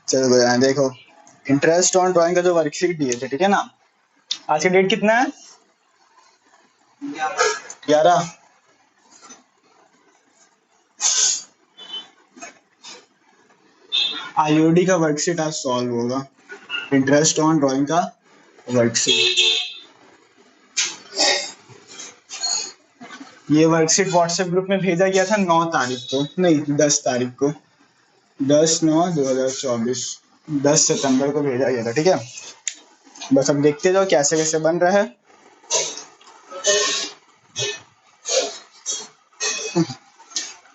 चलो कोई ना, देखो इंटरेस्ट ऑन ड्राइंग का जो वर्कशीट दिए थे, ठीक है ना। आज की डेट कितना है? 11। आईओडी का वर्कशीट आज सॉल्व होगा, इंटरेस्ट ऑन ड्राइंग का वर्कशीट। ये वर्कशीट व्हाट्सएप ग्रुप में भेजा गया था 9 तारीख को, नहीं 10 तारीख को, 10/9/2024, 10 सितंबर को भेजा गया था, ठीक है। बस अब देखते जाओ कैसे कैसे बन रहा है।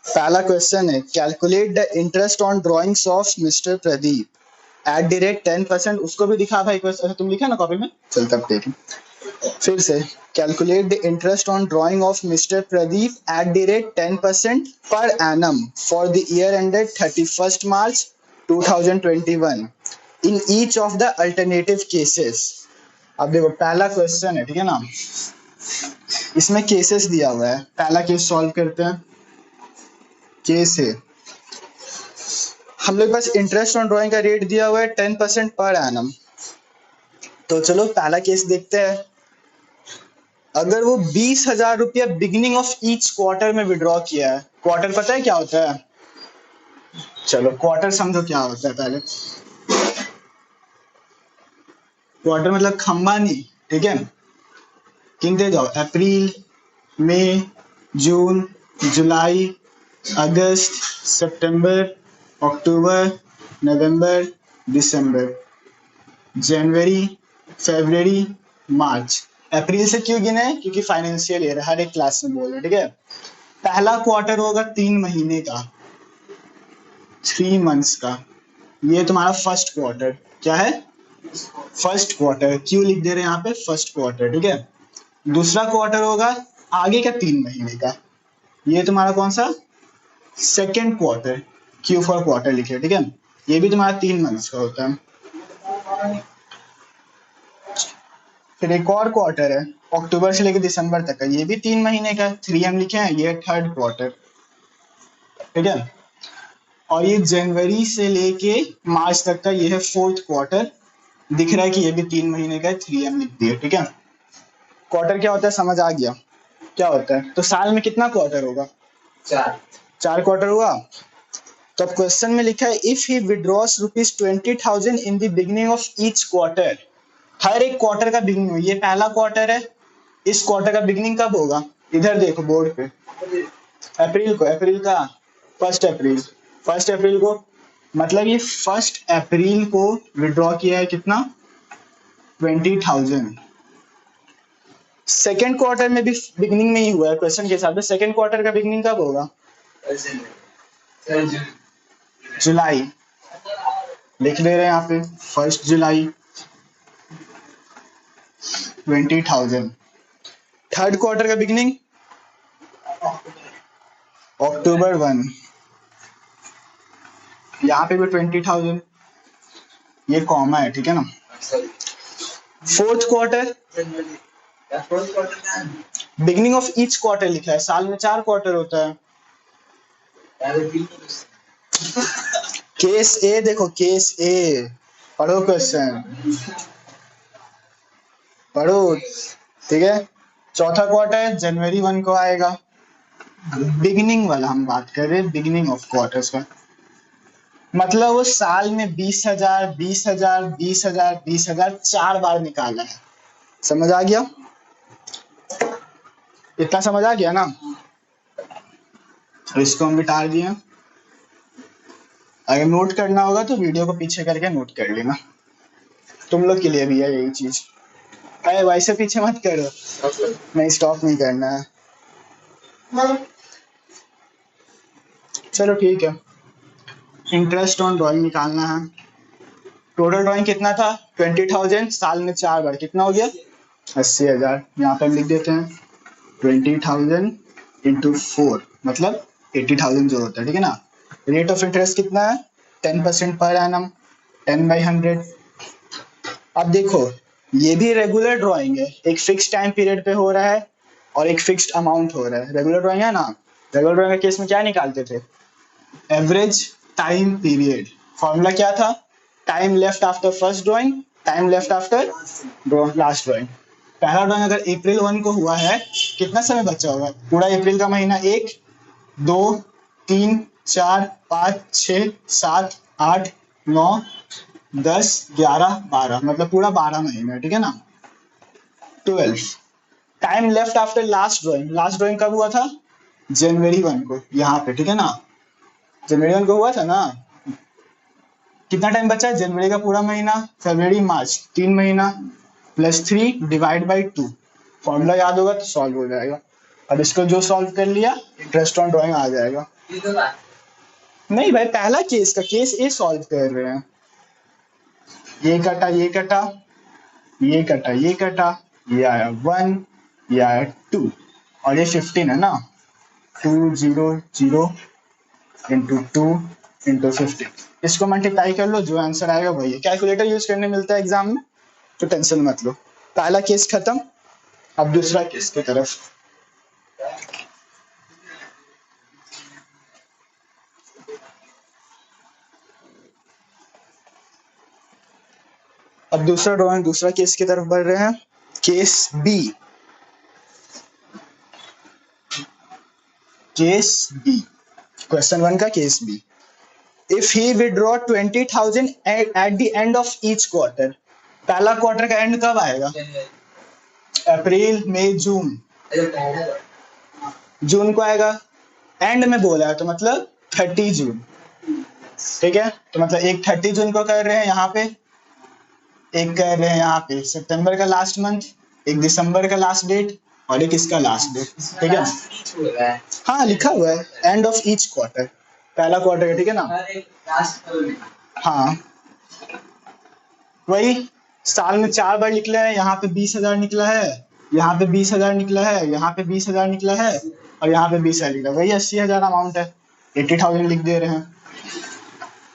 पहला क्वेश्चन है, calculate the interest on drawings of mister Pradeep at the rate 10%। उसको भी दिखा भाई, क्वेश्चन तुम लिखा ना कॉपी में, चल तब देखें फिर से। Calculate the interest on drying of mister Pradeep at the rate 10% per annum for the year ended 31 March 2021 in each of the alternative cases. अब देखो पहला क्वेश्चन है, ठीक है ना, इसमें केसेस दिया हुआ है। पहला केस सॉल्व करते हैं। केस है, हम लोग के पास इंटरेस्ट ऑन ड्राइंग का रेट दिया हुआ है 10% पर एनम। तो चलो पहला केस देखते हैं। अगर वो 20,000 रुपया बिगिनिंग ऑफ ईच क्वार्टर में विड्रॉ किया है, क्वार्टर पता है क्या होता है? चलो क्वार्टर समझो क्या होता है पहले। क्वार्टर मतलब खंबा नहीं, ठीक है। गिनते जाओ, अप्रैल, मई, जून, जुलाई, अगस्त, सितंबर, अक्टूबर, नवंबर, दिसंबर, जनवरी, फरवरी, मार्च। अप्रैल से क्यों गिने? क्योंकि फाइनेंशियल ईयर हर एक क्लास में बोल रहे, ठीक है। पहला क्वार्टर होगा 3 महीने का, 3 मंथ्स का। ये तुम्हारा फर्स्ट क्वार्टर क्या है? First quarter. क्यों लिख दे रहे हैं यहाँ पे फर्स्ट क्वार्टर, ठीक है। दूसरा क्वार्टर होगा आगे का 3 महीने का, ये तुम्हारा कौन सा? Second quarter. Q for quarter लिखे, ठीक है। ये भी तुम्हारा 3 मंथ्स का होता है। फिर एक और क्वार्टर है अक्टूबर से लेकर दिसंबर तक का, ये भी 3 महीने का, 3M लिखे हैं, ये थर्ड क्वार्टर, ठीक है। और ये जनवरी से लेके मार्च तक का, ये है फोर्थ क्वार्टर। दिख रहा है कि ये भी 3 महीने का है, 3M लिख दिया, ठीक है। क्वार्टर क्या होता है समझ आ गया क्या होता है? तो साल में कितना क्वार्टर होगा? 4 क्वार्टर हुआ। तो अब क्वेश्चन में लिखा है if he withdraws ₹20,000 in the beginning of each quarter. हर एक क्वार्टर का बिगिनिंग, ये पहला क्वार्टर है, इस क्वार्टर का बिगिनिंग कब होगा? इधर देखो बोर्ड पे, अप्रैल को। अप्रैल का 1 अप्रैल, 1 अप्रैल को, मतलब ये 1 अप्रैल को विड्रॉ किया है कितना? 20,000। सेकेंड क्वार्टर में भी बिगिनिंग में ही हुआ है क्वेश्चन के हिसाब से। सेकेंड क्वार्टर का बिगिनिंग कब होगा? जुलाई, लिख दे रहे हैं यहाँ पे 1 जुलाई 20,000। थर्ड क्वार्टर का बिगिनिंग अक्टूबर 1, यहाँ पे भी 20,000, ये कॉमा है, ठीक है ना। Fourth quarter, beginning of each quarter लिखा है, साल में 4 क्वार्टर होता है। केस ए देखो, केस ए पढ़ो, क्वेश्चन पढ़ो, ठीक है। चौथा क्वार्टर जनवरी 1 को आएगा, बिगिनिंग वाला हम बात कर रहे हैं, बिगिनिंग ऑफ क्वार्टर्स का। मतलब वो साल में 20,000 20,000 20,000 20,000 4 बार निकाला है। समझ आ गया? इतना समझ आ गया ना? इसको हम मिटा दिए। अगर नोट करना होगा तो वीडियो को पीछे करके नोट कर लेना, तुम लोग के लिए भी है यही चीज। अरे वैसे पीछे मत करो, नहीं स्टॉप नहीं करना है। चलो ठीक है, इंटरेस्ट ऑन ड्राइंग निकालना है। टोटल ड्राइंग कितना था? 20,000, साल में 4 बार, कितना हो गया? 80,000। यहाँ पे लिख देते हैं 20,000 इंटू 4, मतलब 80,000 जो होता है, ठीक है ना। रेट ऑफ इंटरेस्ट कितना है? 10% पर एनम, 10/100। अब देखो ये भी रेगुलर ड्राइंग है, एक फिक्स टाइम पीरियड पे हो रहा है और एक फिक्स्ड अमाउंट हो रहा है। रेगुलर ड्राइंग है ना, रेगुलर ड्राइंग के केस में क्या निकालते थे? एवरेज टाइम पीरियड, फॉर्मूला क्या था, time left after first drawing, time left after last drawing. पहला ड्राइंग अगर अप्रैल 1 को हुआ है, कितना समय बचा होगा, पूरा अप्रैल का महीना, 1, 2, 3, 4, 5, 6, 7, 8, 9, 10, 11, 12, मतलब पूरा 12 महीना, ठीक है ना। 12। Time left after last drawing, last drawing कब हुआ था, जनवरी 1 को, यहाँ पे, ठीक है ना, जनवरी 1 को हुआ था ना। कितना टाइम बचा है, जनवरी का पूरा महीना, फरवरी मार्च 3 महीना, +3 ÷ 2। फॉर्मूला याद होगा तो सॉल्व हो जाएगा। अब इसको जो सॉल्व कर लिया, इंटरेस्ट ऑन ड्राइंग आ जाएगा। नहीं भाई, पहला केस का केस ए सॉल्व कर रहे हैं। ये कटा, ये कटा, ये कटा, ये कटा, ये आया 1, ये आया 2, और ये 15 है ना, 200 इंटू 2 इंटू 15। इसको मल्टीप्लाई कर लो, जो आंसर आएगा वही है। कैलकुलेटर यूज करने मिलता है एग्जाम में, तो टेंशन मत लो। पहला केस खत्म, अब दूसरा केस की तरफ। अब दूसरा ड्राइंग, दूसरा केस की तरफ बढ़ रहे हैं। Case B, case B, question 1 का case B. If he withdraw 20,000 at the end of each quarter, पहला क्वार्टर का एंड कब आएगा, अप्रैल मई जून, जून को आएगा। एंड में बोला है तो मतलब 30 जून, ठीक है। तो मतलब एक 30 जून को कर रहे हैं यहाँ पे, एक कर रहे हैं यहाँ पे सितंबर का लास्ट मंथ, एक दिसंबर का लास्ट डेट, और एक इसका लास्ट डेट, ठीक है। हाँ लिखा हुआ है, एंड ऑफ ईच क्वार्टर, पहला क्वार्टर है, ठीक है ना। हाँ वही, साल में 4 बार निकला है, यहाँ पे 20,000 निकला है, यहाँ पे 20,000 निकला है, यहाँ पे 20,000 निकला है, और यहाँ पे 20,000 निकला, वही 80,000 अमाउंट है। 80,000 लिख दे रहे हैं।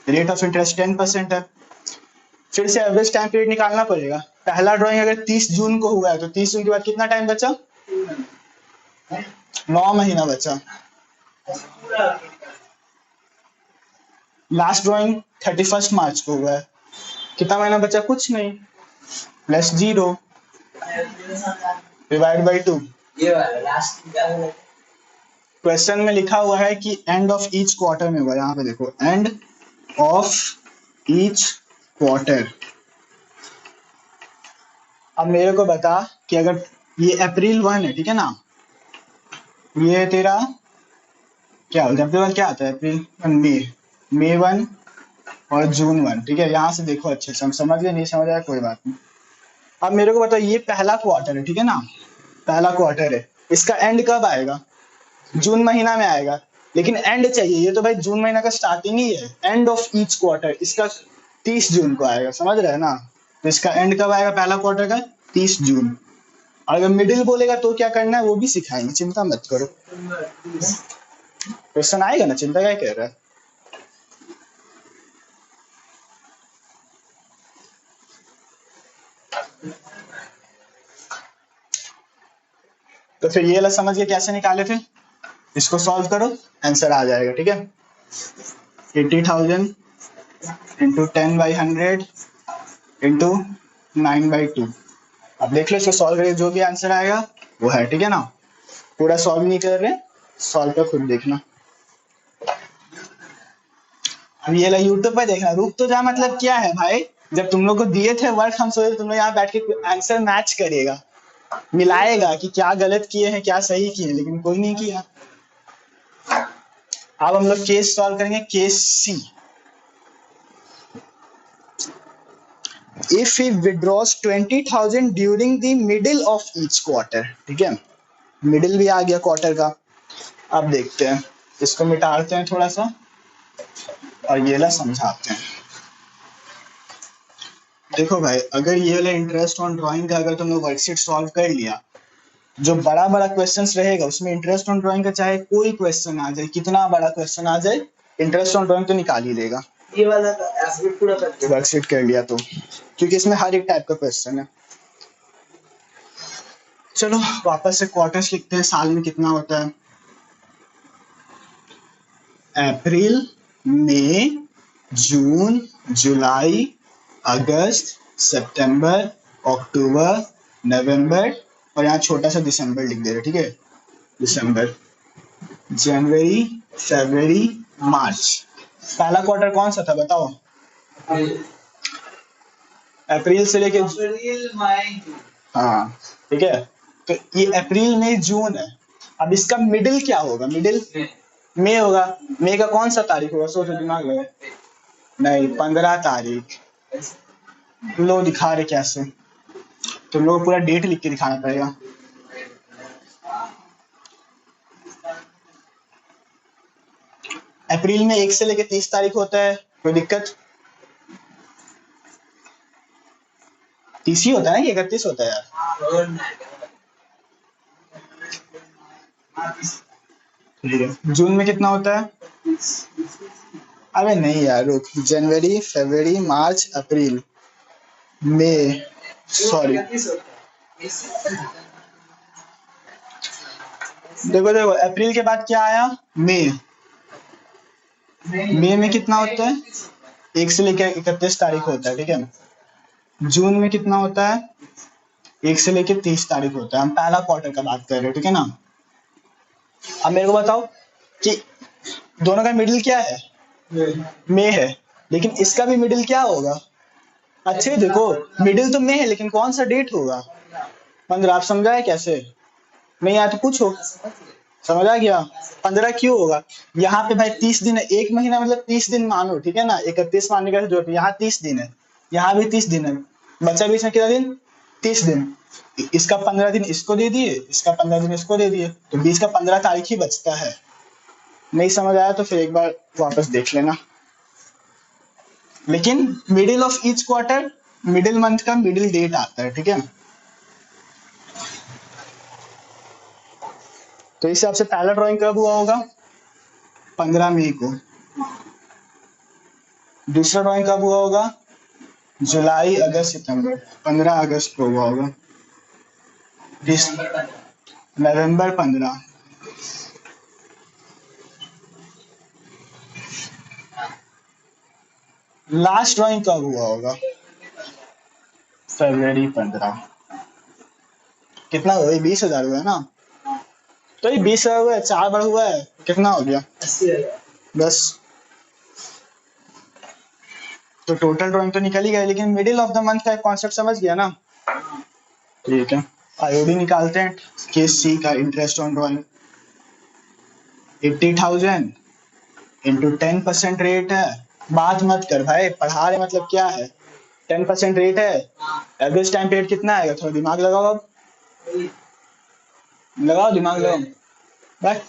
रेट ऑफ इंटरेस्ट 10% है। फिर से एवरेज टाइम पीरियड निकालना पड़ेगा। पहला ड्राइंग अगर 30 जून को हुआ है तो 30 जून के बाद कितना टाइम बचा, 9 महीना बचा। लास्ट ड्राइंग 31 मार्च को हुआ है, कितना महीना बचा, कुछ नहीं, +0 ÷ 2। क्वेश्चन में लिखा हुआ है कि एंड ऑफ ईच क्वार्टर में हुआ, यहाँ पे देखो, एंड ऑफ ईच क्वार्टर। अब मेरे को बता कि अगर ये अप्रैल 1 है, ठीक है ना, ये तेरा क्या होता है, अप्रैल क्या आता है, अप्रैल मई 1 और जून 1, ठीक है। यहाँ से देखो अच्छे से, हम समझ गए, नहीं समझ आया कोई बात नहीं। अब मेरे को बताओ, ये पहला क्वार्टर है, ठीक है ना, पहला क्वार्टर है, इसका एंड कब आएगा, जून महीना में आएगा, लेकिन एंड चाहिए, ये तो भाई जून महीना का स्टार्टिंग ही है। एंड ऑफ ईच क्वार्टर इसका 30 जून को आएगा, समझ रहे हैं ना। तो इसका एंड कब आएगा पहला क्वार्टर का, 30 जून। और अगर मिडिल बोलेगा तो क्या करना है वो भी सिखाएंगे, चिंता मत करो, क्वेश्चन आएगा ना, चिंता क्या कर रहा है। तो फिर ये वाला समझ के कैसे निकाले थे, इसको सॉल्व करो, आंसर आ जाएगा, ठीक है। 80,000 इंटू 10/100 इंटू 9/2। अब देख लो, इसको सॉल्व करके जो भी आंसर आएगा वो है, ठीक है ना। पूरा सॉल्व नहीं कर रहे, सॉल्व कर खुद देखना। अब ये ला यूट्यूब पे देखना, रुक तो जा, मतलब क्या है भाई, जब तुम लोग को दिए थे वर्क, हम सोचे तुम लोग यहाँ बैठ के आंसर मैच करेगा, मिलाएगा कि क्या गलत किए हैं क्या सही किए हैं, लेकिन कोई नहीं किया। अब हम लोग केस सॉल्व करेंगे, case C. If he withdraws 20,000 during the middle of each quarter, ठीक है, मिडिल भी आ गया क्वार्टर का। अब देखते हैं, इसको मिटाते हैं थोड़ा सा और ये ला समझाते हैं। देखो भाई, अगर ये वाला इंटरेस्ट ऑन ड्राइंग का अगर तुमने वर्कशीट सॉल्व कर लिया, जो बड़ा बड़ा क्वेश्चंस रहेगा उसमें इंटरेस्ट ऑन ड्राइंग का चाहे कोई क्वेश्चन आ जाए, कितना बड़ा क्वेश्चन आ जाए, इंटरेस्ट ऑन ड्राइंग तो निकाल ही देगा। ये वाला पूरा वर्कशीट कर लिया तो, क्योंकि इसमें हर एक टाइप का क्वेश्चन है। चलो वापस से क्वार्टर्स लिखते हैं, साल में कितना होता है, अप्रैल मई, जून, जुलाई, अगस्त, सितंबर, अक्टूबर, नवंबर और यहाँ छोटा सा दिसंबर लिख दे रहे, ठीक है। दिसंबर, जनवरी, फरवरी, मार्च। पहला क्वार्टर कौन सा था बताओ? अप्रैल से लेके अप्रैल मई। हाँ ठीक है, तो ये अप्रैल मई जून है। अब इसका मिडिल क्या होगा? मिडिल मई होगा। मई का कौन सा तारीख होगा? सोचो, दिमाग लगे। नहीं, 15 तारीख। लो दिखा रहे कैसे, तो लोग पूरा डेट लिख के दिखाना पड़ेगा। अप्रैल में 1 से लेके 30 तारीख होता है, कोई दिक्कत? 30 ही होता है कि 31 होता है यार? ठीक है, जून में कितना होता है? अबे नहीं यार, रुक। जनवरी, फरवरी, मार्च, अप्रैल, मई, सॉरी। देखो देखो, अप्रैल के बाद क्या आया? मई। मई में कितना होता है? 1 से लेकर 31 तारीख होता है, ठीक है। जून में कितना होता है? 1 से लेकर 30 तारीख होता है। हम पहला क्वार्टर का बात कर रहे हैं, ठीक है ना। अब मेरे को बताओ कि दोनों का मिडिल क्या है? मई है, लेकिन इसका भी मिडिल क्या होगा? अच्छे देखो, मिडिल तो मई है, लेकिन कौन सा डेट होगा? 15। आप समझाए कैसे? नहीं आया तो पूछो। समझ आ गया? 15 क्यों होगा? यहाँ पे भाई 30 दिन है, एक महीना मतलब 30 दिन मानो, ठीक है ना। 31 मानने का जरूरत है, यहाँ 30 दिन है, यहाँ भी 30 दिन है, बचा बीच में कितना दिन? 30 दिन। इसका 15 दिन इसको दे दिए, इसका 15 दिन इसको दे दिए, तो बीच का 15 तारीख ही बचता है। नहीं समझ आया तो फिर एक बार वापस देख लेना। लेकिन middle of each quarter, middle month का मिडिल डेट आता है, ठीक है। तो इस हिसाब से पहला ड्राइंग कब हुआ होगा? 15 मई को। दूसरा ड्राइंग कब हुआ होगा? जुलाई, अगस्त, सितंबर। 15 अगस्त को हुआ होगा। नवंबर 15। लास्ट ड्राइंग कब हुआ होगा? फरवरी 15। कितना हुआ? 20,000 हुआ है ना। तो ये 20,000 हुआ है, 4 बार हुआ है, कितना हो गया? 80,000। बस। तो टोटल ड्राइंग तो निकल ही गया, लेकिन मिडिल ऑफ द मंथ का कॉन्सेप्ट समझ गया ना। ठीक है, आईओडी निकालते हैं। केस सी का interest on drawing 80,000 into 10% rate है। बात मत कर भाई, पढ़ा रहे मतलब क्या है? 10% रेट है, एवरेज टाइम पीरियड कितना आएगा? थोड़ा दिमाग लगाओ, अब लगाओ दिमाग, लगाओ बस।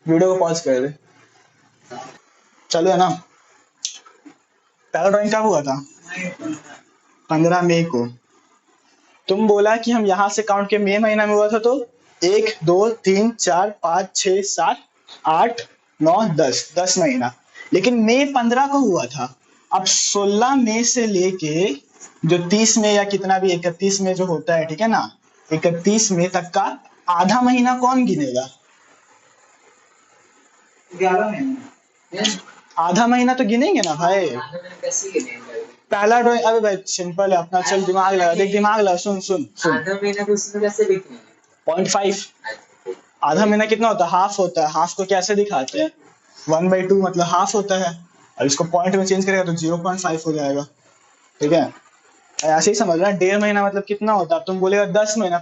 वीडियो को पॉज कर दे, चलो है ना। पहला ड्राइंग कब हुआ था? 15 मई को। तुम बोला कि हम यहाँ से काउंट के मई महीना में हुआ था, तो 1 2 3 4 5 6 7 8 9 10 महीना। लेकिन मई 15 को हुआ था। अब 16 मई से लेके जो 30 मई या कितना भी 31 मई जो होता है, ठीक है ना, 31 मई तक का आधा महीना कौन गिनेगा? 11 महीने। आधा महीना तो गिनेंगे ना भाई। कैसे गिनेंगे? पहला ड्राइंग, अबे भाई सिंपल है अपना, चल दिमाग लगा, देख दिमाग लगा, सुन सुन सुन। आधा महीना को उसमें कैसे लिखेंगे? 0.5। आधा महीना कितना होता है? हाफ होता है। हाफ को कैसे दिखाते हैं? 1/2 मतलब हाफ होता है, और इसको पॉइंट में चेंज करेगा तो 0.5 हो जाएगा, ठीक है। ऐसे ही समझ रहा है। 1.5 महीना मतलब कितना होता है? अब तुम बोलेगा 10 महीना,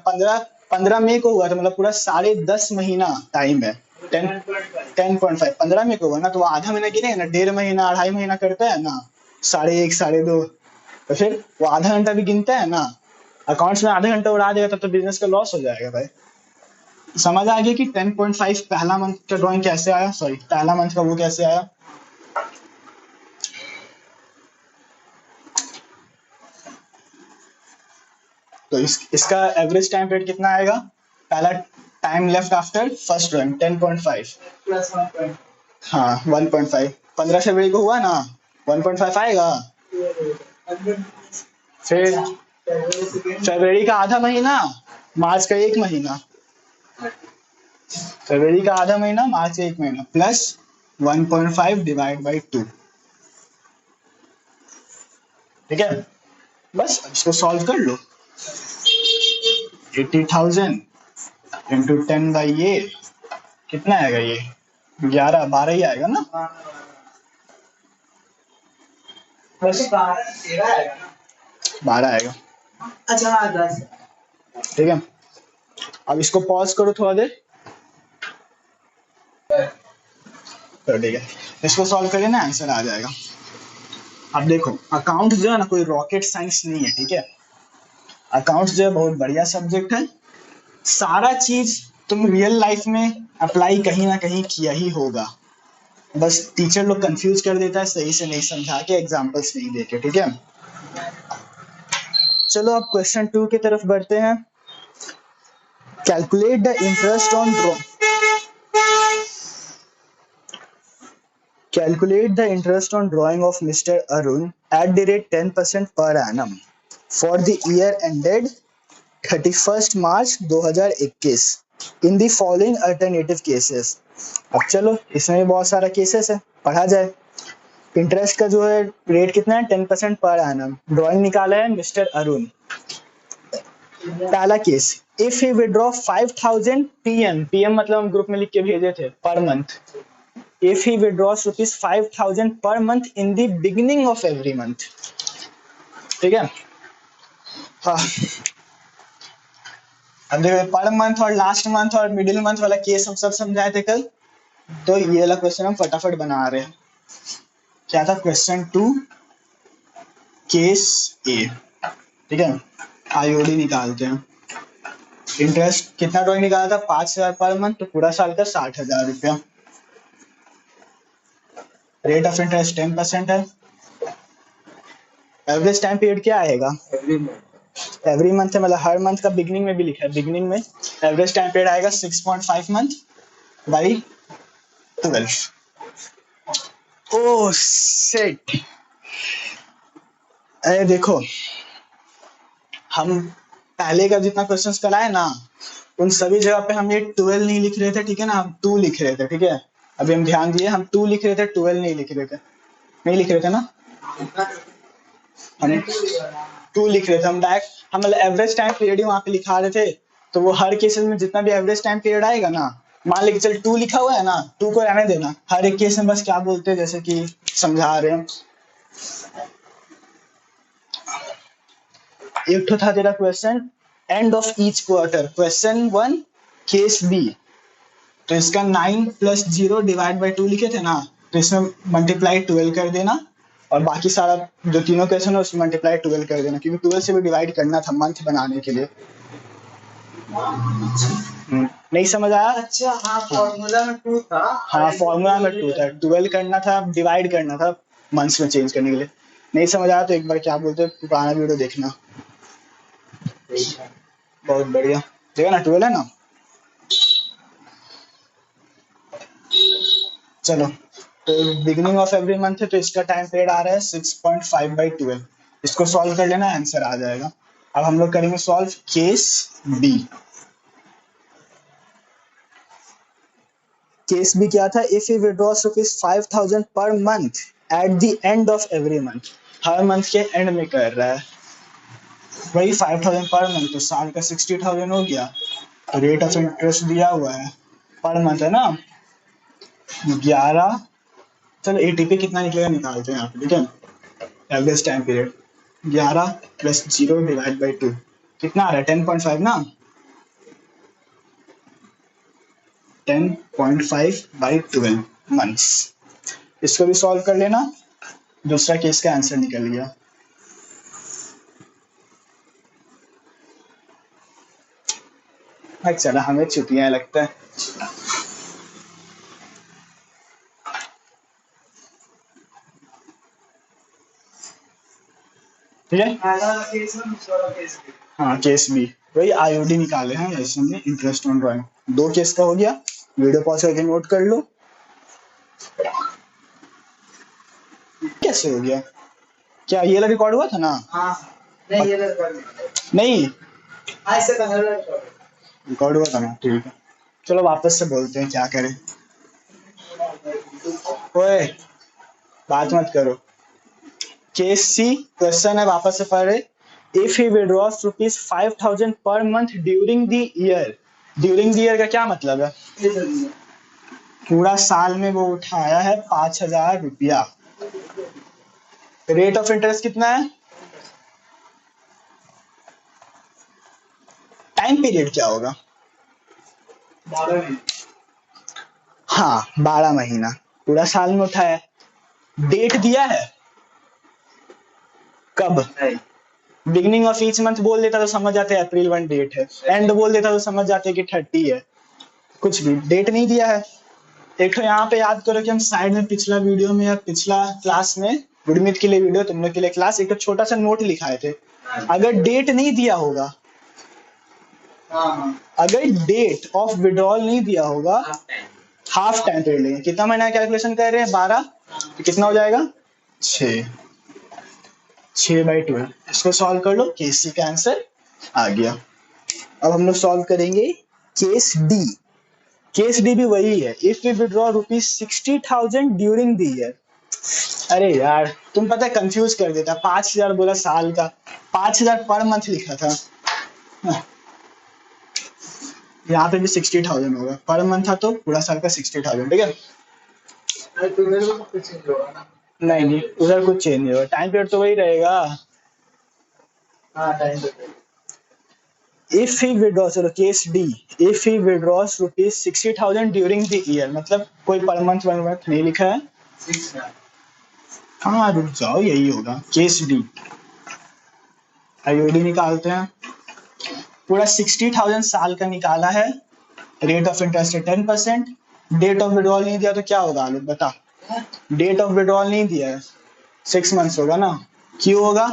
15 मई को हुआ, तो मतलब पूरा 10.5 महीना टाइम है। 10.5 15 मई को हुआ ना, तो वो आधा महीना गिनेगा ना। 1.5 महीना, 2.5 महीना करता है ना, 1.5 2.5, तो फिर वो आधा घंटा भी गिनता है ना। अकाउंट्स में आधा घंटा उड़ा देगा तब तो बिजनेस का लॉस हो जाएगा भाई। समझ आ गया कि 10.5 पहला मंथ का ड्राइंग कैसे आया? सॉरी, पहला मंथ का वो कैसे आया? तो इसका एवरेज टाइम पीरियड कितना आएगा? पहला time left after first drawing 10.5 plus 1. हाँ 1.5। 15 फरवरी को हुआ ना, 1.5 आएगा। फिर फरवरी का आधा महीना, मार्च का एक महीना, फरवरी का आधा महीना, मार्च का एक महीना, प्लस 1.5 डिवाइड बाई 2। ठीक है, बस अब इसको सॉल्व कर लो। 80,000 इंटू 10 बाई ये कितना आएगा, ये 11-12 ही आएगा ना। बस 12 आएगा। अच्छा हाँ 10। ठीक है, अब इसको पॉज करो थोड़ा देर, तो ठीक है, इसको सॉल्व करिए ना, आंसर आ जाएगा। अब देखो, अकाउंट जो है ना कोई रॉकेट साइंस नहीं है। ठीक है, अकाउंट जो है बहुत बढ़िया सब्जेक्ट है। सारा चीज तुम रियल लाइफ में अप्लाई कहीं ना कहीं किया ही होगा, बस टीचर लोग कंफ्यूज कर देता है सही से नहीं समझा के, एग्जांपल्स नहीं देके। ठीक है, चलो अब क्वेश्चन 2 की तरफ बढ़ते हैं। Calculate the interest on Calculate the interest on drawing of Mr. Arun at the rate 10% per annum for the year ended 31st March 2021 in the following alternative cases। अब चलो इसमें भी बहुत सारा केसेस है, पढ़ा जाए। इंटरेस्ट का जो है रेट कितना है, 10% पर एनम। ड्राइंग निकाला है मिस्टर अरुण। पहला case, if he withdraw 5,000 PM, PM मतलब हम ग्रुप में लिख के भेजे थे, per month. If he withdraws rupees 5,000 per month in the beginning of every month। ठीक है, हाँ, अब देखो पर मंथ और लास्ट मंथ और मिडिल मंथ वाला केस हम सब समझाए थे कल, तो ये वाला क्वेश्चन हम फटाफट बना रहे हैं। क्या था क्वेश्चन 2 केस ए। ठीक है, आईओडी निकालते हैं। इंटरेस्ट कितना ड्रॉइंग निकाला था, 5,000 पर मंथ, तो पूरा साल का 60,000 रुपया। रेट ऑफ इंटरेस्ट 10% है। एवरेज टाइम पीरियड क्या आएगा, एवरी मंथ है, मतलब हर मंथ का बिगनिंग में भी लिखा है, बिगनिंग में एवरेज टाइम पीरियड आएगा 6.5 मंथ बाई 12। ओह शिट, अरे देखो, हम पहले का जितना क्वेश्चंस कराए ना, उन सभी जगह पे हम ये 12 नहीं लिख रहे थे। ठीक है ना, हम 2 लिख रहे थे। ठीक है, अभी हम ध्यान दिए, हम 2 लिख रहे थे, 12 नहीं लिख रहे थे, नहीं लिख रहे थे ना, हम 2 लिख रहे थे। हम डायरेक्ट हम मतलब एवरेज टाइम पीरियड ही वहां पे लिखा रहे थे, तो वो हर केसेस में जितना भी एवरेज टाइम पीरियड आएगा ना, मान लीजिए चल 2 लिखा हुआ है ना, 2 को रहने देना, हर एक केस में बस क्या बोलते हैं जैसे कि समझा रहे हैं। एक तो था तेरा question end of each quarter, question 1 case B, तो इसका 9 + 0 डिवाइड बाई 2 लिखे थे ना, तो इसमें मल्टीप्लाई 12 कर देना, और बाकी सारा जो तीनों क्वेश्चन है उसमें मल्टीप्लाई 12 कर देना, क्योंकि 12 से भी डिवाइड करना था मंथ बनाने के लिए। नहीं समझ आया? अच्छा हाँ, फॉर्मूला में 2 था। हाँ, फॉर्मूला में 2 था, 12 करना था, डिवाइड करना था मंथ्स में चेंज करने के लिए। नहीं समझ आया तो एक बार क्या बोलते हैं पुराना वीडियो देखना। बहुत बढ़िया, देखा ना, 12 है ना। चलो, तो बिगिनिंग ऑफ एवरी मंथ है, तो इसका टाइम पीरियड आ रहा है 6.5 बाई 12। इसको सॉल्व कर लेना, आंसर आ जाएगा। अब हम लोग करेंगे solve case B. Case B क्या था, इफ ही विड्रॉस रुपीज 5,000 पर month at the end of every month, हर मंथ के एंड में कर रहा है, वही 5,000 पर मंथ, तो साल का 60,000 हो गया। तो रेट ऑफ इंटरेस्ट दिया हुआ है पर मंथ है ना 11, चलो एटीपी कितना निकलेगा निकालते हैं यहाँ पे। ठीक है, average time period 11 + 0 divide by 2 कितना आ रहा है, 10.5 ना, 10.5 बाई 12 मंथ्स। इसको भी सॉल्व कर लेना, दूसरा केस का आंसर निकल गया। चला, हमें छुट्टियां लगता है। ठीक है, हाँ केस बी, वही आईओडी निकाले हैं ऐसे में, इंटरेस्ट ऑन ड्राइंग। 2 केस का हो गया, वीडियो पॉज करके नोट कर लो। कैसे हो गया, क्या ये रिकॉर्ड हुआ था ना? हाँ नहीं ये रिकॉर्ड नहीं ऐसे कलर रिकॉर्ड हुआ था ना, ठीक है। चलो वापस से बोलते हैं, क्या करें। ओए बात मत करो। केस सी क्वेश्चन है, वापस से पढ़ रहे। इफ ही विड्रॉस ₹5,000 पर month during the year. During the year का क्या मतलब है? पूरा साल में वो उठाया है 5,000 रुपया। रेट ऑफ इंटरेस्ट कितना है? टाइम पीरियड क्या होगा? 12 हाँ 12 महीना। पूरा साल में उठाया है। डेट दिया है कब? बिगिनिंग ऑफ ईच मंथ बोल देता तो समझ जाते अप्रैल 1 डेट है, एंड बोल देता तो समझ जाते कि 30 है। कुछ भी डेट नहीं दिया है। एक तो यहाँ पे याद करो कि हम साइड में पिछला वीडियो में या पिछला क्लास में, गुरमीत के लिए वीडियो, तुम लोग के लिए क्लास, एक तो छोटा सा नोट लिखाए थे। अगर डेट नहीं दिया होगा, अगर डेट ऑफ विड्रॉल नहीं दिया होगा, हाफ टाइम पीरियड लेंगे। कितना महीना कैलकुलेशन कर रहे हैं? 12, तो कितना हो जाएगा? 6/12। इसको सॉल्व कर लो, केस सी का आंसर आ गया। अब हम लोग सॉल्व करेंगे केस डी। केस डी भी वही है। If we withdraw ₹60,000 during the year. अरे यार तुम पता है कंफ्यूज कर देता, 5,000 बोला साल का, 5,000 पर मंथ लिखा था। यहाँ पे भी 60,000 होगा, पर मंथ था तो पूरा साल का 60,000, ठीक है। नहीं नहीं उधर कुछ चेंज नहीं होगा, टाइम पीरियड तो वही रहेगा। इफ ही विड्रॉ, चलो case D, if he withdraws ₹60,000 during the year, मतलब कोई पर मंथ वन मंथ नहीं लिखा है। हाँ रुक जाओ, यही होगा केस डी। आईओडी निकालते हैं। पूरा 60,000 साल का निकाला है। रेट ऑफ इंटरेस्ट है 10%। डेट ऑफ विड्रॉल नहीं दिया तो क्या होगा आलोक बता? डेट ऑफ विड्रॉल नहीं दिया है, 6 मंथ्स होगा ना। क्यों होगा?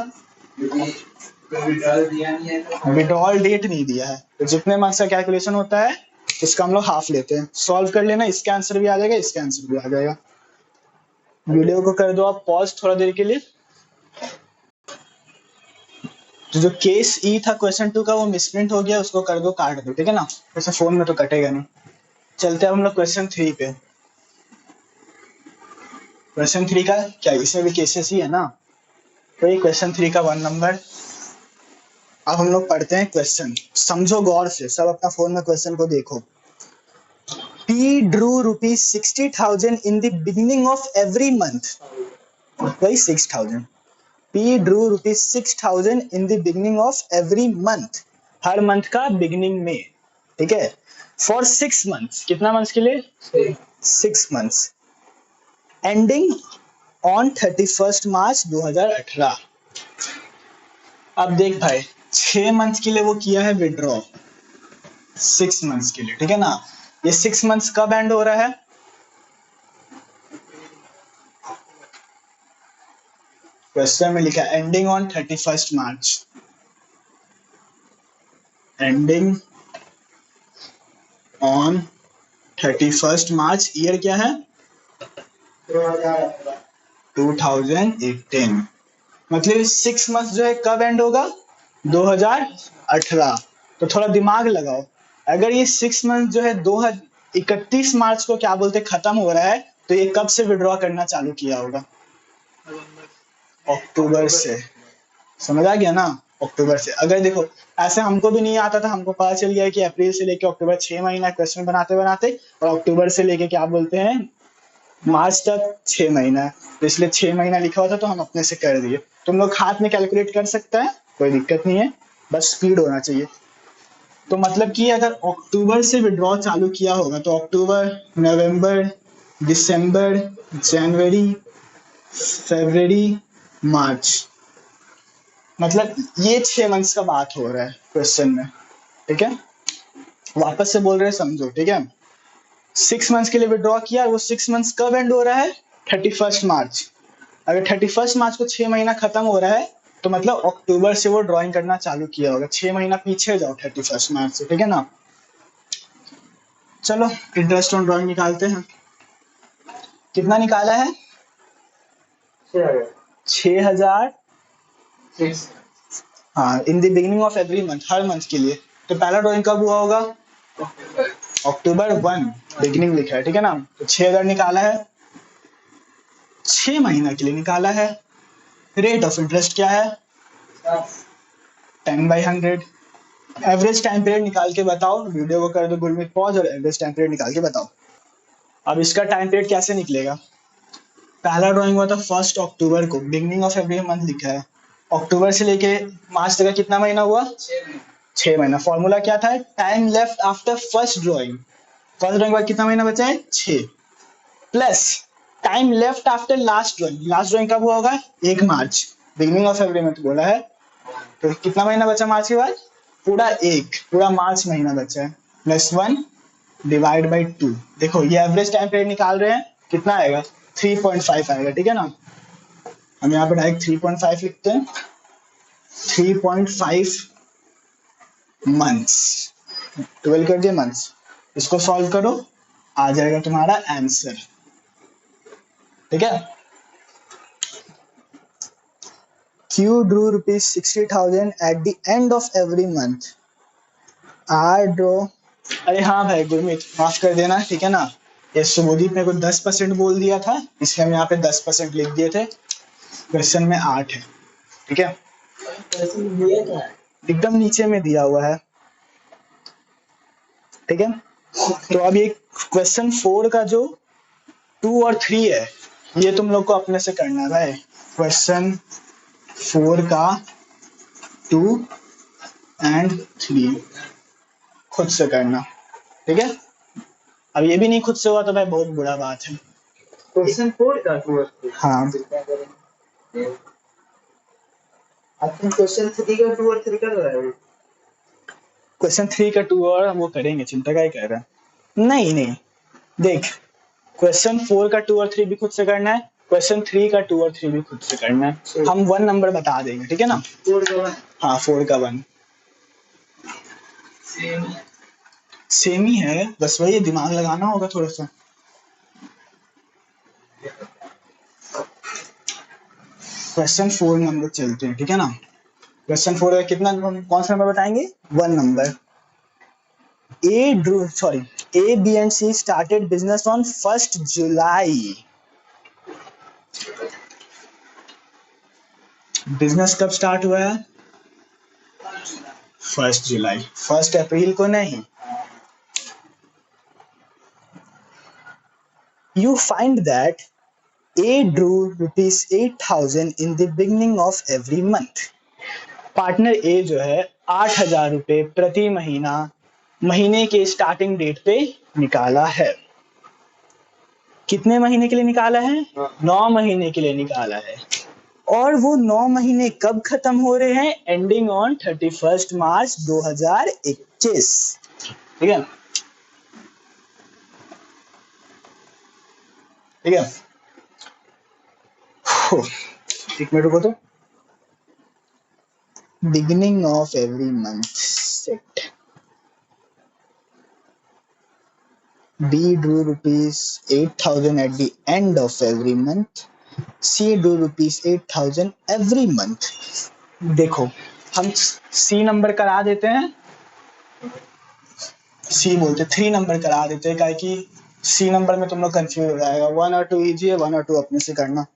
विड्रॉल डेट नहीं दिया है, तो जितने मंथ्स का कैलकुलेशन होता है उसका हम लोग हाफ लेते हैं। सॉल्व कर लेना, इसका आंसर भी आ जाएगा, इसका आंसर भी आ जाएगा। वीडियो को कर दो आप पॉज थोड़ा देर के लिए। तो जो केस ई था क्वेश्चन 2 का, वो मिसप्रिंट हो गया, उसको कर दो, काट दो, ठीक है ना। वैसे फोन में तो कटेगा नहीं। चलते हैं हम लोग क्वेश्चन 3 पे। क्वेश्चन 3 का क्या, इसमें भी केसेस ही है ना, तो ये क्वेश्चन 3 का 1 नंबर। अब हम लोग पढ़ते हैं क्वेश्चन, समझो गौर से, सब अपना फोन में क्वेश्चन को देखो। P drew ₹60,000 in the beginning of every month. वही 6,000। P drew ₹6,000 in the beginning of every month. Her month का बिगिनिंग में, ठीक है। फॉर 6 मंथ्स, कितना मंथ्स के लिए? 6 मंथ्स। एंडिंग ऑन 31 मार्च 2018। अब देख भाई, 6 मंथ्स के लिए वो किया है विड्रॉ, 6 मंथ्स के लिए, ठीक है ना। ये 6 मंथ्स कब एंड हो रहा है? क्वेश्चन में लिखा ending on 31 March. Ending on 31 March, year क्या है? 2018। मतलब 6 मंथ जो है कब एंड होगा? 2018। तो थोड़ा दिमाग लगाओ, अगर ये 6 मंथ जो है 31 मार्च को क्या बोलते खत्म हो रहा है, तो ये कब से विड्रॉ करना चालू किया होगा? अक्टूबर से। समझ आ गया ना? अक्टूबर से। अगर देखो ऐसे हमको भी नहीं आता था, हमको पता चल गया कि अप्रैल से लेके अक्टूबर 6 महीना क्वेश्चन बनाते बनाते, और अक्टूबर से लेके क्या बोलते हैं मार्च तक 6 महीना है, तो इसलिए 6 महीना लिखा हुआ था तो हम अपने से कर दिए। तुम लोग हाथ में कैलकुलेट कर सकता है, कोई दिक्कत नहीं है, बस स्पीड होना चाहिए। तो मतलब कि अगर अक्टूबर से विड्रॉ चालू किया होगा तो अक्टूबर, नवंबर, दिसंबर, जनवरी, फरवरी, मार्च, मतलब ये 6 मंथ्स का बात हो रहा है क्वेश्चन में, ठीक है। वापस से बोल रहे हैं, समझो, ठीक है। 6 मंथ्स के लिए विड्रॉ किया, वो 6 मंथ्स कब एंड हो रहा है? 31 मार्च। अगर 31 मार्च को 6 महीना खत्म हो रहा है, तो मतलब अक्टूबर से वो ड्राइंग करना चालू किया होगा। 6 महीना पीछे जाओ 31 मार्च से, ठीक है ना। चलो इंटरेस्ट ऑन ड्राइंग निकालते हैं। कितना निकाला है? 6,000 हाँ, इन the beginning of every month, हर मंथ के लिए। तो पहला ड्राइंग कब हुआ होगा? अक्टूबर 1 बिगिनिंग लिखा है, ठीक है ना। तो 6000 निकाला है, 6 महीना के लिए निकाला है। रेट ऑफ इंटरेस्ट क्या है? 10/100। एवरेज टाइम पीरियड निकाल के बताओ। वीडियो को कर दो गुरमीत पॉज और एवरेज टाइम पीरियड निकाल के बताओ। अब इसका टाइम पीरियड कैसे निकलेगा? पहला ड्राइंग हुआ था 1 अक्टूबर को, बिगनिंग ऑफ एवरी मंथ लिखा है। अक्टूबर से लेके मार्च तक कितना महीना हुआ? 6 महीना। फॉर्मूला क्या था? Time left after first drawing. First drawing के बाद कितना महीना बचा है? 6 plus time left after last drawing. Last drawing कब हुआ होगा? 1 मार्च। बिगनिंग ऑफ एवरी मंथ बोला है, तो कितना महीना बचा मार्च के बाद? पूरा मार्च महीना बचा है। +1 डिवाइड बाई 2। देखो ये एवरेज टाइम पीरियड निकाल रहे हैं, कितना आएगा? 3.5 आएगा, ठीक है ना। हम यहाँ पे डायरेक्ट 3.5 लिखते हैं। 3.5 मंथ्स, 12 कर दिए मंथ्स। इसको सॉल्व करो, आ जाएगा तुम्हारा आंसर, ठीक है। Q drew rupees 60,000 at the end of every month. R drew, अरे हाँ भाई गुरमीत माफ कर देना, ठीक है ना। ये सुबोधीप ने को 10% बोल दिया था, इसलिए हम यहाँ पे 10% लिख दिए थे। क्वेश्चन में 8 है, ठीक है। एकदम नीचे में दिया हुआ है, ठीक है। तो अब ये क्वेश्चन 4 का जो 2 और 3 है, ये तुम लोग को अपने से करना है भाई। क्वेश्चन 4 का 2 एंड 3 खुद से करना, ठीक है। अब ये भी नहीं खुद से हुआ तो भाई बहुत बुरा बात है। क्वेश्चन 4 का 2 हाँ, आपने क्वेश्चन 3 का 2 और 3 कर रहा है। क्वेश्चन 3 का 2 और वो करेंगे, चिंता का ही कर रहा है। नहीं देख, क्वेश्चन 4 का 2 और 3 भी खुद से करना है, क्वेश्चन 3 का 2 और 3 भी खुद से करना है। हम 1 नंबर बता देंगे, ठीक है ना। 4 का 1 हाँ 4 का 1 सेम ही है, बस वही दिमाग लगाना होगा थोड़ा सा। क्वेश्चन 4 नंबर चलते हैं, ठीक है ना। क्वेश्चन 4 का कितना कौन सा नंबर बताएंगे? 1 number. A, B and C started business on 1st July. Business कब स्टार्ट हुआ है? 1 जुलाई, 1 अप्रैल को नहीं। You find that A drew rupees 8,000 in the beginning of every month. Partner A जो है 8,000 रुपए प्रति महीना महीने के स्टार्टिंग डेट पे निकाला है। कितने महीने के लिए निकाला है? 9 महीने के लिए निकाला है। और वो 9 महीने कब खत्म हो रहे हैं? एंडिंग ऑन 31 मार्च 2021, ठीक है। ठीक है, एक मिनट रुको तो। Beginning of every month set. B drew rupees 8,000 at the end of every month. C drew rupees 8,000 every month. देखो हम C नंबर करा देते हैं, C बोलते 3 नंबर करा देते हैं, क्या कि C नंबर में तुम लोग कंफ्यूज हो जाएगा। 1 और 2 इजी है, 1 और 2 अपने से करना।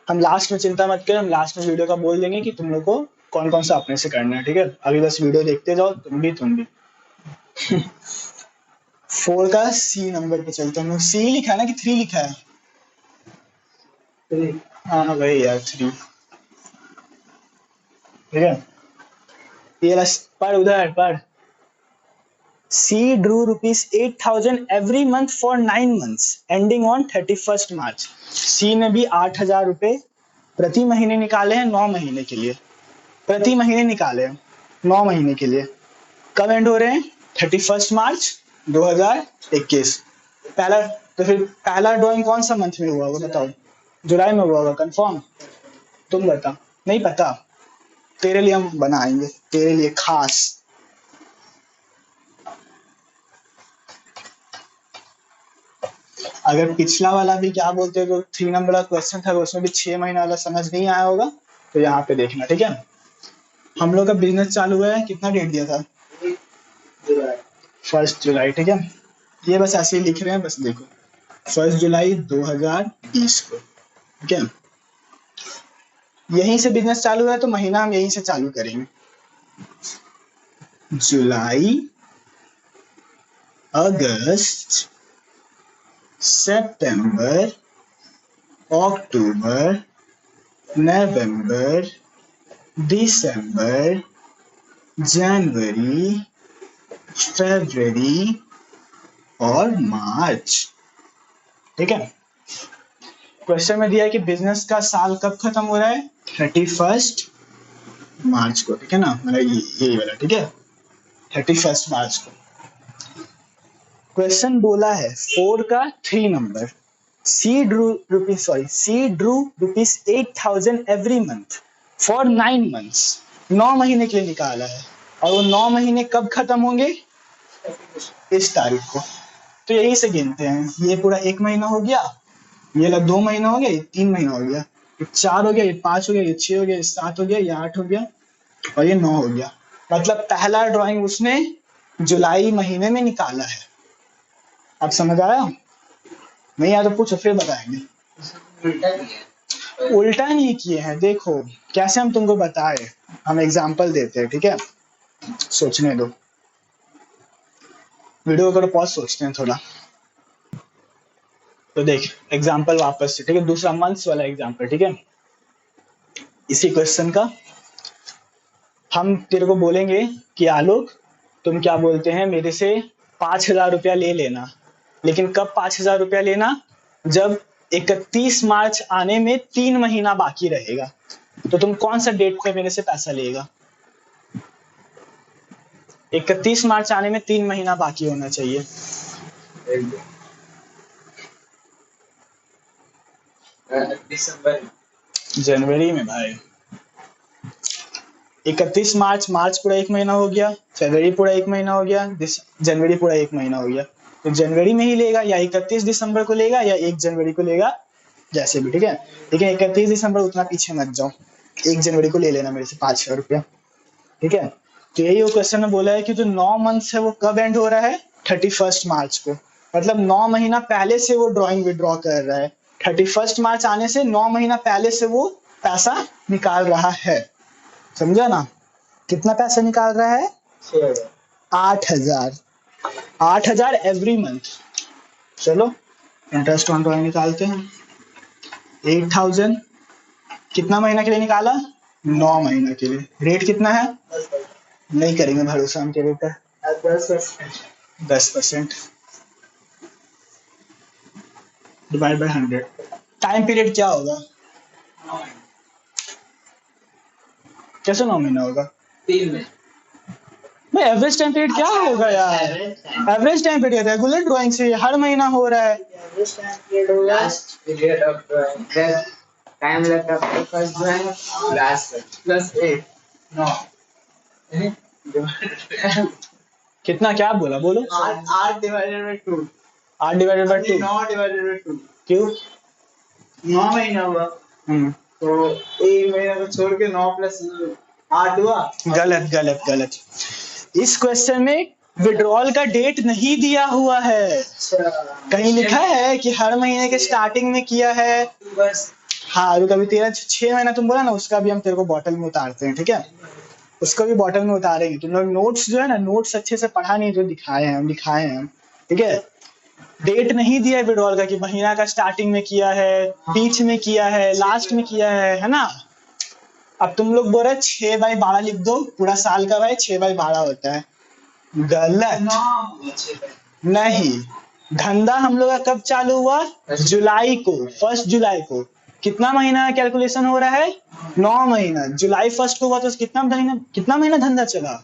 हम लास्ट में चिंता मत करो, हम लास्ट में वीडियो का बोल देंगे कि तुम लोग को कौन कौन सा अपने से करना है, ठीक है। अभी बस वीडियो देखते जाओ, तुम भी 4 का C नंबर पे चलते हैं। C लिखा है ना कि 3 लिखा है? 3 हाँ भाई यार 3, ठीक है। ये पढ़ उधर पढ़। C drew rupees 8,000 every month for 9 months ending on 31st March. C ने भी 8,000 रुपए प्रति महीने निकाले हैं 9 महीने के लिए। प्रति महीने निकाले हैं 9 महीने के लिए। कब एंड हो रहे हैं? 31 मार्च 2021। पहला तो फिर पहला ड्राइंग कौन सा मंथ में हुआ होगा बताओ? जुलाई में हुआ होगा कंफर्म? तुम बता। नहीं पता? तेरे लिए हम बनाएंगे, तेरे लिए खास। अगर पिछला वाला भी क्या बोलते हैं जो 3 नंबर का क्वेश्चन था उसमें भी 6 महीना वाला समझ नहीं आया होगा तो यहाँ पे देखना, ठीक है। हम लोग का बिजनेस चालू हुआ है, कितना डेट दिया था? 1 जुलाई। ठीक है, ये बस ऐसे ही लिख रहे हैं, बस देखो 1 जुलाई 2020 को। ठीक है, यहीं से बिजनेस चालू है तो महीना हम यहीं से चालू करेंगे। जुलाई, अगस्त, सितंबर, अक्टूबर, नवंबर, दिसंबर, जनवरी, फरवरी और मार्च। ठीक है, क्वेश्चन में दिया है कि बिजनेस का साल कब खत्म हो रहा है? 31 मार्च को। ठीक है ना, मतलब ये वाला। ठीक है, 31 मार्च को। क्वेश्चन बोला है 4 का 3 नंबर। She drew rupees 8,000 every month for 9 months. 9 महीने के लिए निकाला है, और वो 9 महीने कब खत्म होंगे? इस तारीख को। तो यही से गिनते हैं, ये पूरा 1 महीना हो गया, ये 2 महीना हो गया, ये 3 महीना हो गया, ये 4 हो गया, ये 5 हो गया, ये 6 हो गया, ये 7 हो गया, ये 8 हो गया और ये 9 हो गया। मतलब पहला ड्राइंग उसने जुलाई महीने में निकाला है। अब समझ आया? नहीं आया तो पूछो, फिर बताएंगे। उल्टा नहीं किए हैं, देखो कैसे हम तुमको बताए, हम एग्जाम्पल देते हैं। ठीक है, सोचने दो, वीडियो को पॉज, सोचते हैं थोड़ा। तो देख एग्जाम्पल वापस से। ठीक है, दूसरा मंथ्स वाला एग्जाम्पल। ठीक है, इसी क्वेश्चन का हम तेरे को बोलेंगे कि आलोक तुम क्या बोलते हैं, मेरे से 5,000 रुपया ले लेना, लेकिन कब 5,000 रुपया लेना? जब 31 मार्च आने में 3 महीना बाकी रहेगा। तो तुम कौन सा डेट पे मेरे से पैसा लेगा? 31 मार्च आने में 3 महीना बाकी होना चाहिए। दिसंबर, जनवरी में भाई। 31 मार्च, मार्च पूरा 1 महीना हो गया, फरवरी पूरा 1 महीना हो गया, जनवरी पूरा 1 महीना हो गया। तो जनवरी में ही लेगा, या 31 दिसंबर को लेगा, या 1 जनवरी को लेगा, जैसे भी। ठीक है, लेकिन 31 दिसंबर उतना पीछे मत जाओ, 1 जनवरी को ले लेना मेरे से 5,000 रुपया। ठीक है, तो यही वो क्वेश्चन में बोला है कि जो 9 मंथ्स है वो कब एंड हो रहा है? 31 मार्च को। मतलब 9 महीना पहले से वो ड्राइंग विड्रॉ कर रहा है। 31 मार्च आने से 9 महीना पहले से वो पैसा निकाल रहा है। समझा ना? कितना पैसा निकाल रहा है? 8,000। 8,000 एवरी मंथ। चलो इंटरेस्ट ऑन ड्राइंग निकालते हैं। 8,000 कितना महीना के लिए निकाला? 9 महीना के लिए। रेट कितना है? नहीं करेंगे भरोसा हम तेरे ऊपर। 10% डिवाइड बाय 100। टाइम पीरियड क्या होगा? कैसे 9 महीना होगा? 3 में। भाई एवरेज टाइम पीरियड क्या होगा यार? Average time period regular drawing से हर महीना हो रहा है। एवरेज टाइम पीरियड होगा, last period of drawing, then time left after first drawing last plus 8 9 कितना, क्या बोला? बोलो। 8 divided by 2। 8 divided by 2। 9 divided by 2। क्यों? 9 महीना हुआ, तो 1 महीना को छोड़ के 9 प्लस 8 हुआ। गलत गलत गलत। इस क्वेश्चन में विड्रॉल का डेट नहीं दिया हुआ है। कहीं लिखा है कि हर महीने के स्टार्टिंग में किया है? बस हाँ, तो कभी तेरा 6 महीना तुम बोला ना, उसका भी हम तेरे को बॉटल में उतारते हैं। ठीक है, उसको भी बॉटल में उतारेंगे। तुम लोग नोट्स जो है ना, नोट्स अच्छे से पढ़ा नहीं, जो दिखाए हैं हम। ठीक है, डेट नहीं दिया है विड्रॉल का कि महीना का स्टार्टिंग में किया है, बीच में किया है, लास्ट में किया है ना? अब तुम लोग बोल रहे 6/12 लिख दो, पूरा साल का भाई 6/12 होता है। गलत। नहीं, धंधा हम लोग का कब चालू हुआ? जुलाई को, 1 जुलाई को। कितना महीना कैलकुलेशन हो रहा है? 9 महीना। जुलाई 1 को हुआ तो कितना महीना धंधा चला?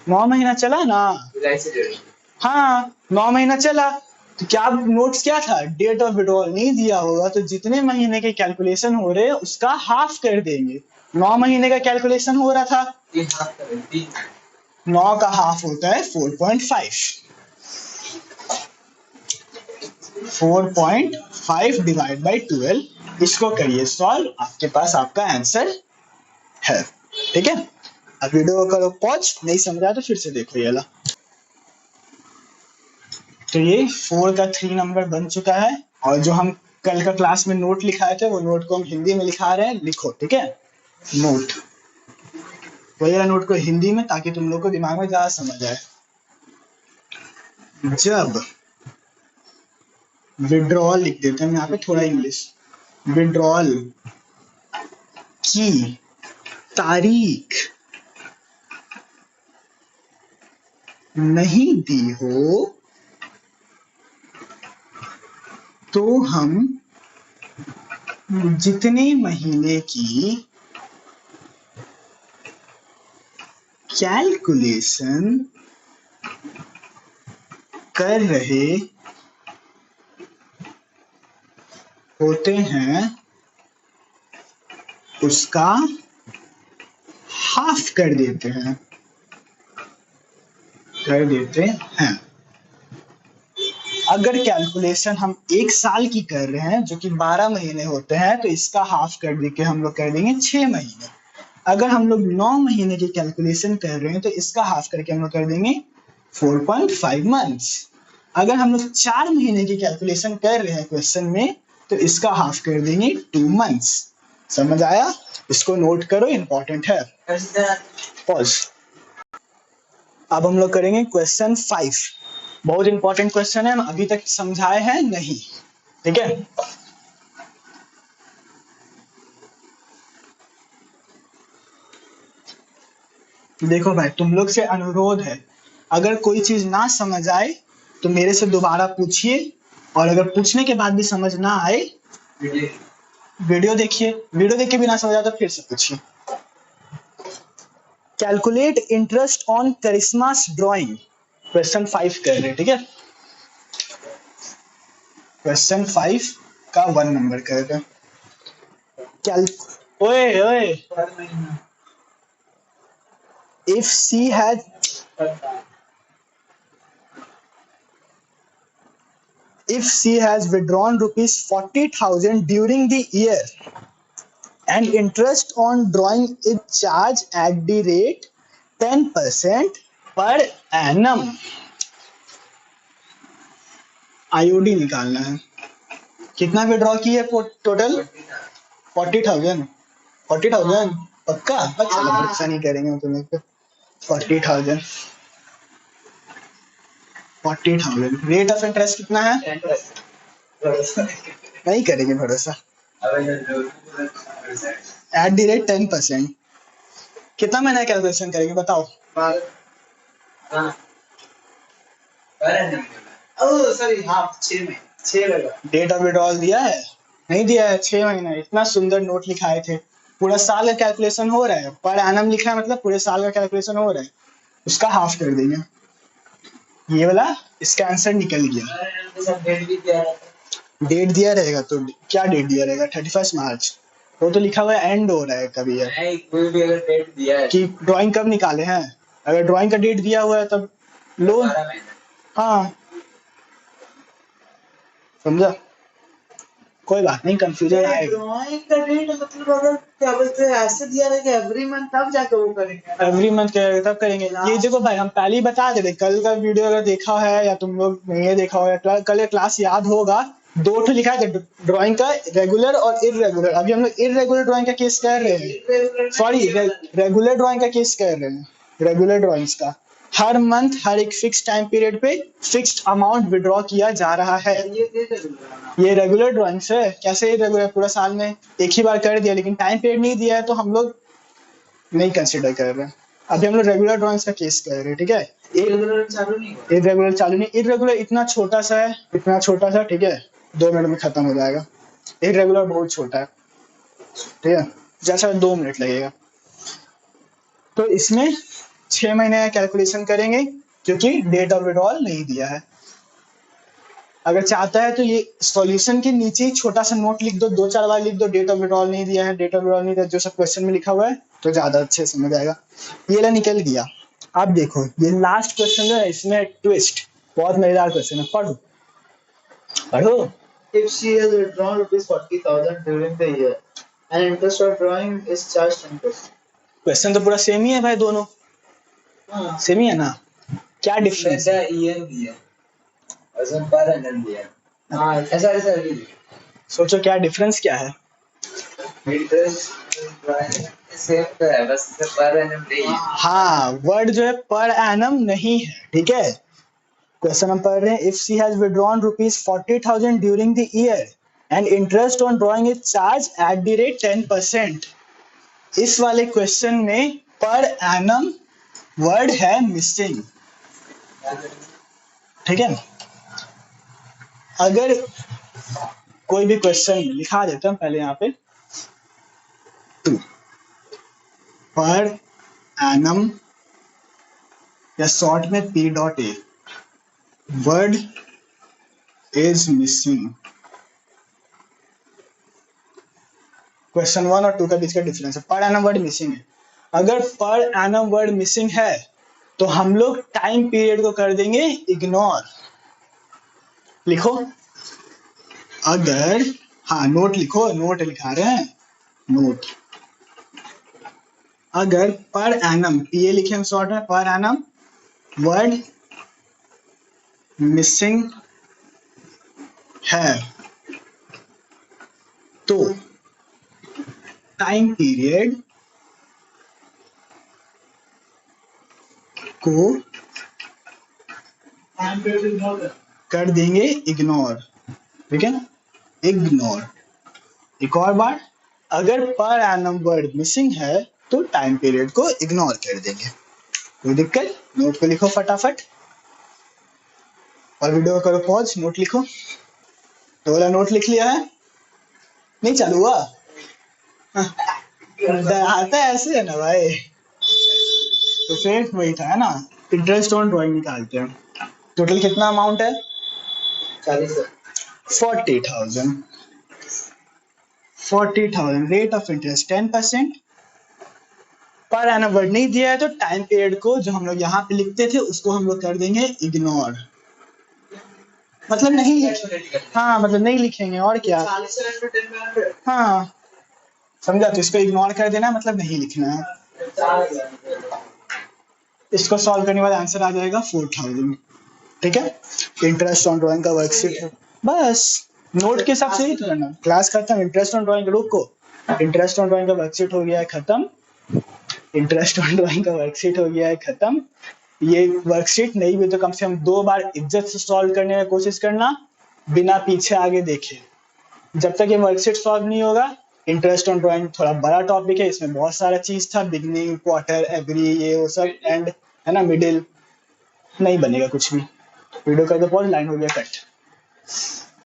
9 महीना चला ना? हाँ, 9 महीना चला। तो क्या नोट्स क्या था? डेट ऑफ विड्रॉल नहीं दिया होगा, तो जितने महीने के कैलकुलेशन हो रहे हैं उसका हाफ कर देंगे। 9 महीने का कैलकुलेशन हो रहा था, 9 का हाफ होता है 4.5। 4.5 डिवाइड बाई 12। इसको करिए सॉल्व, आपके पास आपका आंसर है। ठीक है, अब वीडियो करो पॉज, नहीं समझा तो फिर से देखो ये वाला। तो ये 4 का 3 नंबर बन चुका है, और जो हम कल का क्लास में नोट लिखाए थे वो नोट को हम हिंदी में लिखा रहे हैं, लिखो ठीक है। नोट, वही वाला नोट को हिंदी में, ताकि तुम लोग को दिमाग में ज्यादा समझ आए। जब विड्रॉल लिख देते हैं यहाँ पे, थोड़ा इंग्लिश, विड्रॉल की तारीख नहीं दी हो तो हम जितने महीने की कैलकुलेशन कर रहे होते हैं उसका हाफ कर देते हैं, अगर कैलकुलेशन हम 1 साल की कर रहे हैं जो कि 12 महीने होते हैं, तो इसका हाफ कर दे के हम लोग कर देंगे 6 महीने। अगर हम लोग 9 महीने की कैलकुलेशन कर रहे हैं तो इसका हाफ करके हम लोग कर देंगे 4.5 मंथ्स। अगर हम लोग 4 महीने की कैलकुलेशन कर रहे हैं क्वेश्चन में, तो इसका हाफ कर देंगे 2 मंथ्स। समझ आया? इसको नोट करो, इंपॉर्टेंट है। पॉज। अब हम लोग करेंगे क्वेश्चन 5। बहुत इंपॉर्टेंट क्वेश्चन है, हम अभी तक समझाए हैं नहीं, ठीक है। देखो भाई, तुम लोग से अनुरोध है, अगर कोई चीज ना समझ आए तो मेरे से दोबारा पूछिए, और अगर पूछने के बाद भी समझ ना आए, वीडियो देखिए, वीडियो देख के भी ना समझ आए तो फिर से पूछिए। Calculate interest on Karishma's drawing, question 5 कर रहे हैं, ठीक है। क्वेश्चन 5 का 1 नंबर कर रहे हैं। ओए ओए, if she has withdrawn rupees 40,000 during the year and interest on drawing is charged at the rate 10% per annum, IOD निकालना है। कितना विड्रॉ की है टोटल? 40,000। 40,000 पक्का? अच्छा, भरोसा नहीं करेंगे तुम्हें तो। 40,000, 40,000। रेट ऑफ इंटरेस्ट कितना है? नहीं करेंगे भरोसा। At the rate 10%। कितना महीना कैलकुलेशन करेंगे बताओ? डेट ऑफ विड्रॉल दिया है? नहीं दिया है। 6 महीना। इतना सुंदर नोट लिखाए थे, पूरा साल का कैलकुलेशन हो रहा है, पर एनम लिखा है, मतलब पूरे साल का कैलकुलेशन हो रहा है, उसका हाफ कर देंगे। ये वाला इसका आंसर निकल गया। डेट दिया रहेगा तो क्या डेट दिया रहेगा? 31 मार्च। वो तो लिखा हुआ है, एंड हो रहा है कभी है। कोई भी अगर डेट दिया है कि ड्राइंग कब निकाले हैं, अगर ड्राइंग का डेट दिया हुआ है तब लो। हाँ, समझा? कोई बात नहीं, कंफ्यूजन आएगा। ड्राइंग का डेट मतलब अगर क्या बोलते हैं ऐसे दिया रहेगा एवरी मंथ, तब जाके वो करेंगे। एवरी मंथ करेंगे तब करेंगे। ये देखो भाई, हम पहले ही बता दे रहे, कल का वीडियो अगर देखा है या तुम लोग नहीं देखा हो, या कल क्लास याद होगा, 2 ठो लिखा है ड्राइंग का, रेगुलर और इरेगुलर। अभी हम लोग इरेगुलर ड्राइंग का केस कर रहे हैं, सॉरी रेगुलर ड्राइंग का केस कर रहे हैं। रेगुलर ड्राइंग्स का हर मंथ, हर एक फिक्स टाइम पीरियड पे फिक्स्ड अमाउंट विड्रॉ किया जा रहा है। ये रेगुलर ड्राइंग्स है। कैसे रेगुलर? पूरा साल में एक ही बार कर दिया, लेकिन टाइम पीरियड नहीं दिया है, तो हम लोग नहीं कंसिडर कर रहे हैं। अभी हम लोग रेगुलर ड्राइंग्स का केस कर रहे हैं, ठीक है। इरेगुलर चालू नहीं। इरेगुलर इतना छोटा सा है, इतना छोटा सा, ठीक है, 2 मिनट में खत्म हो जाएगा। इरेगुलर बहुत छोटा है, ठीक है, जैसा 2 मिनट लगेगा। तो इसमें 6 महीने का कैलकुलेशन करेंगे, क्योंकि डेट ऑफ विड्रॉल नहीं दिया है। अगर चाहता है तो ये सॉल्यूशन के नीचे ही छोटा सा नोट लिख दो, 2-4 बार लिख दो, डेट ऑफ विड्रॉल नहीं दिया है, डेट ऑफ विड्रॉल नहीं दिया, जो सब क्वेश्चन में लिखा हुआ है, तो ज्यादा अच्छे समझ आएगा। ये ला निकल गया। अब देखो, ये लास्ट क्वेश्चन है, इसमें ट्विस्ट, बहुत मजेदार क्वेश्चन है। पढ़ो पढ़ो। If she has withdrawn rupees 40,000 during the year and interest of drawing is charged 10%. Question तो पूरा सेम ही है भाई, दोनों सेम ही है ना, क्या डिफरेंस है? ईयर दिया और पर एनम दिया। हाँ ऐसा ऐसा सोचो क्या डिफरेंस क्या है? सेम तो है, बस पर एनम नहीं है। हाँ, वर्ड जो है पर एनम नहीं है, ठीक है। क्वेश्चन हम पढ़ रहे हैं, if she has withdrawn ₹40,000 during the year and interest on drawing is charge at the rate 10%। इस वाले क्वेश्चन में पर एनम वर्ड है मिसिंग, ठीक है। अगर कोई भी क्वेश्चन लिखा देता हूं पहले यहाँ पे, पर एनम या शॉर्ट में P dot A, word is missing. Question 1 और 2 का बीच का डिफरेंस है, पर एनम वर्ड मिसिंग है। अगर पर एनम वर्ड मिसिंग है तो हम लोग टाइम पीरियड को कर देंगे इग्नोर। लिखो, अगर, हाँ नोट लिखो, नोट लिखा रहे हैं, नोट। अगर पर एनम, पीए लिखे हम शॉर्ट में, पर एनम वर्ड मिसिंग है तो टाइम पीरियड को कर देंगे इग्नोर, ठीक है, इग्नोर। एक और बार, अगर पर एनम वर्ड मिसिंग है तो टाइम पीरियड को इग्नोर कर देंगे। कोई दिक्कत? नोट को लिखो फटाफट और वीडियो करो पॉज, नोट लिखो। तो वाला नोट लिख लिया है? नहीं चालू हुआ? आता है ऐसे है ना भाई। तो फिर वही था, है ना, इंटरेस्ट ऑन ड्राइंग निकालते हैं। टोटल कितना अमाउंट है? 40,000। 40,000, rate of interest 10%। Per annum word नहीं दिया है तो टाइम पीरियड को जो हम लोग यहाँ पे लिखते थे उसको हम लोग कर देंगे इग्नोर, मतलब नहीं, हाँ मतलब नहीं लिखेंगे और क्या। हाँ समझा, तो इसको इग्नोर कर देना, मतलब नहीं लिखना है। इसको सॉल्व करने के बाद आंसर आ जाएगा 4,000, ठीक है। इंटरेस्ट ऑन ड्राइंग का वर्कशीट, बस नोट के हिसाब से ही तो करना। क्लास खत्म, इंटरेस्ट ऑन ड्राइंग, रुको, इंटरेस्ट ऑन ड्राइंग का वर्कशीट हो गया है खत्म, इंटरेस्ट ऑन ड्राइंग का वर्कशीट हो गया है खत्म। ये वर्कशीट नहीं भी तो कम से कम 2 बार इज्जत से सॉल्व करने की कोशिश करना, बिना पीछे आगे देखे। जब तक ये वर्कशीट सॉल्व नहीं होगा, इंटरेस्ट ऑन ड्राइंग थोड़ा बड़ा टॉपिक है, इसमें बहुत सारा चीज था, बिगनिंग, क्वार्टर, एवरी, ये वो सब, एंड है ना, मिडिल, नहीं बनेगा कुछ भी। वीडियो कर दो पॉज, लाइन हो गया कट।